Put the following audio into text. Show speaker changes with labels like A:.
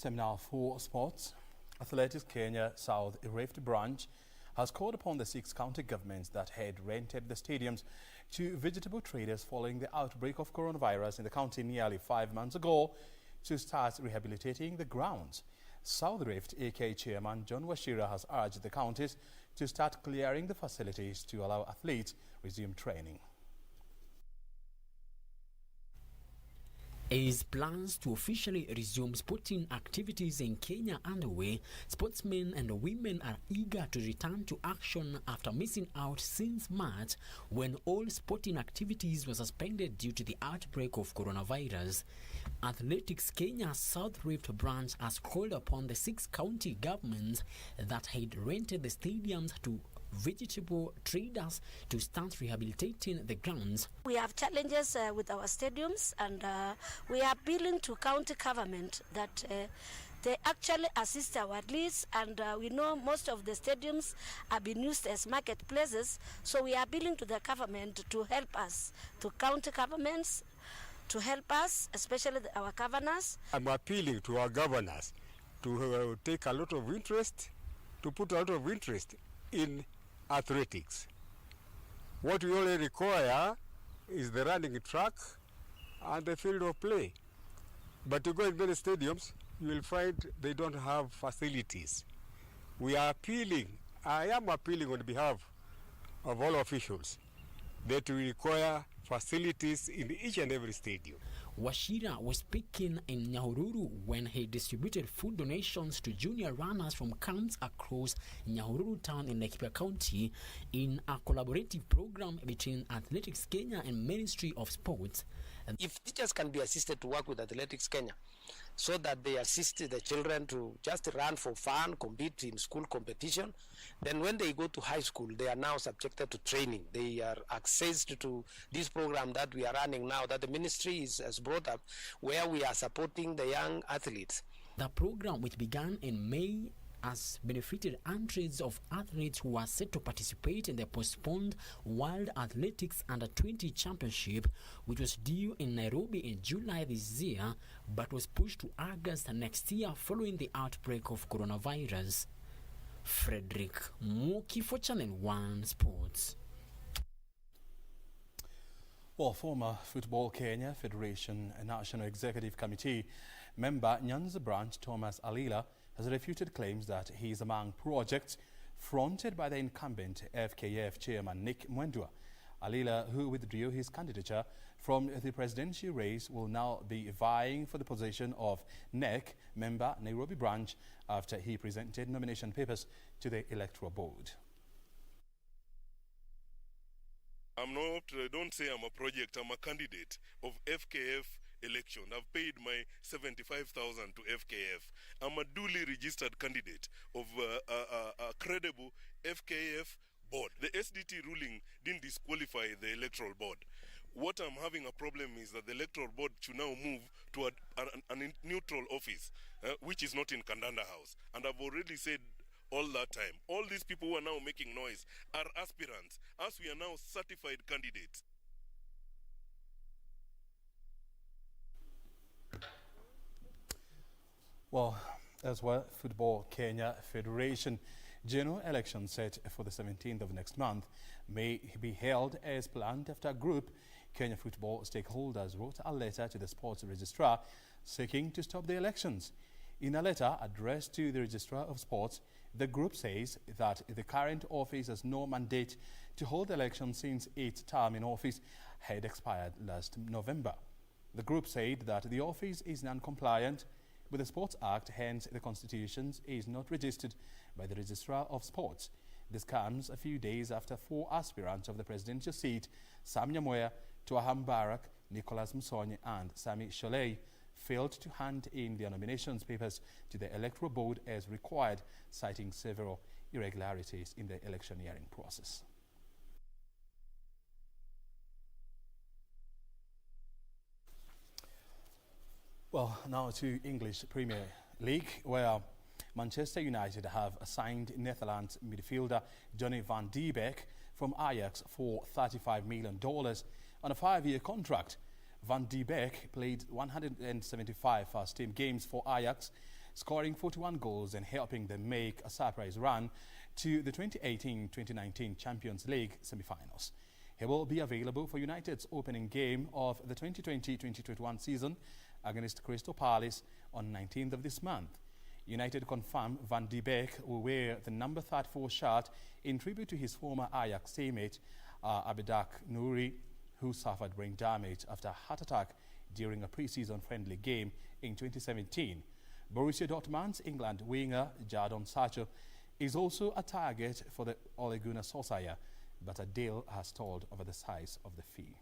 A: Terminal 4 Sports. Athletics Kenya South Rift Branch has called upon the 6 county governments that had rented the stadiums to vegetable traders following the outbreak of coronavirus in the county nearly 5 months ago to start rehabilitating the grounds. South Rift AK Chairman John Washira has urged the counties to start clearing the facilities to allow athletes resume training.
B: As plans to officially resume sporting activities in Kenya underway, sportsmen and women are eager to return to action after missing out since March, when all sporting activities were suspended due to the outbreak of coronavirus. Athletics Kenya South Rift Branch has called upon the 6 county governments that had rented the stadiums to vegetable traders to start rehabilitating the grounds.
C: We have challenges with our stadiums, and we are appealing to county government that they actually assist our athletes, and we know most of the stadiums are being used as marketplaces, so we are appealing to the government to help us, to county governments to help us, especially our governors.
D: I'm appealing to our governors to take a lot of interest, to put a lot of interest in athletics. What we only require is the running track and the field of play. But to go in many stadiums, you will find they don't have facilities. We are appealing, I am appealing on behalf of all officials that we require facilities in each and every stadium.
B: Washira was speaking in Nyahururu when he distributed food donations to junior runners from camps across Nyahururu town in Laikipia County in a collaborative program between Athletics Kenya and Ministry of Sports.
E: If teachers can be assisted to work with Athletics Kenya so that they assist the children to just run for fun, compete in school competition, then when they go to high school, they are now subjected to training. They are accessed to this program that we are running now, that the ministry has brought up, where we are supporting the young athletes.
B: The program, which began in May, has benefited hundreds of athletes who are set to participate in the postponed World Athletics Under-20 Championship, which was due in Nairobi in July this year, but was pushed to August next year following the outbreak of coronavirus. Frederick Muki for Channel 1 Sports.
A: Well, former Football Kenya Federation National Executive Committee member Nyanza Branch Thomas Alila has refuted claims that he is among projects fronted by the incumbent FKF chairman Nick Mwendwa. Alila, who withdrew his candidature from the presidential race, will now be vying for the position of NEC member Nairobi branch after he presented nomination papers to the Electoral Board.
F: Don't say I'm a project, I'm a candidate of FKF election. I've paid my 75,000 to FKF. I'm a duly registered candidate of a credible FKF board. The SDT ruling didn't disqualify the electoral board. What I'm having a problem is that the electoral board should now move to a neutral office, which is not in Kandanda House. And I've already said all that time, all these people who are now making noise are aspirants, as we are now certified candidates.
A: Well, as well, Football Kenya Federation general election set for the 17th of next month may be held as planned after a group Kenya football stakeholders wrote a letter to the sports registrar seeking to stop the elections. In a letter addressed to the registrar of sports, the group says that the current office has no mandate to hold elections since its term in office had expired last November. The group said that the office is non-compliant with the Sports Act, hence the Constitution is not registered by the Registrar of Sports. This comes a few days after 4 aspirants of the presidential seat, Sam Nyamoya, Tuaham Barak, Nicholas Musonye and Sami Sholei, failed to hand in their nominations papers to the Electoral Board as required, citing several irregularities in the electioneering process. Well, now to English Premier League, where Manchester United have signed Netherlands midfielder Johnny van de Beek from Ajax for $35 million on a 5-year contract. Van de Beek played 175 first-team games for Ajax scoring 41 goals and helping them make a surprise run to the 2018-2019 Champions League semi-finals. He will be available for United's opening game of the 2020-2021 season against Crystal Palace on 19th of this month. United confirmed Van de Beek will wear the number 34 shirt in tribute to his former Ajax teammate Abidak Nouri, who suffered brain damage after a heart attack during a pre-season friendly game in 2017. Borussia Dortmund's England winger Jadon Sancho is also a target for the Ole Gunnar Solskjaer, but a deal has stalled over the size of the fee.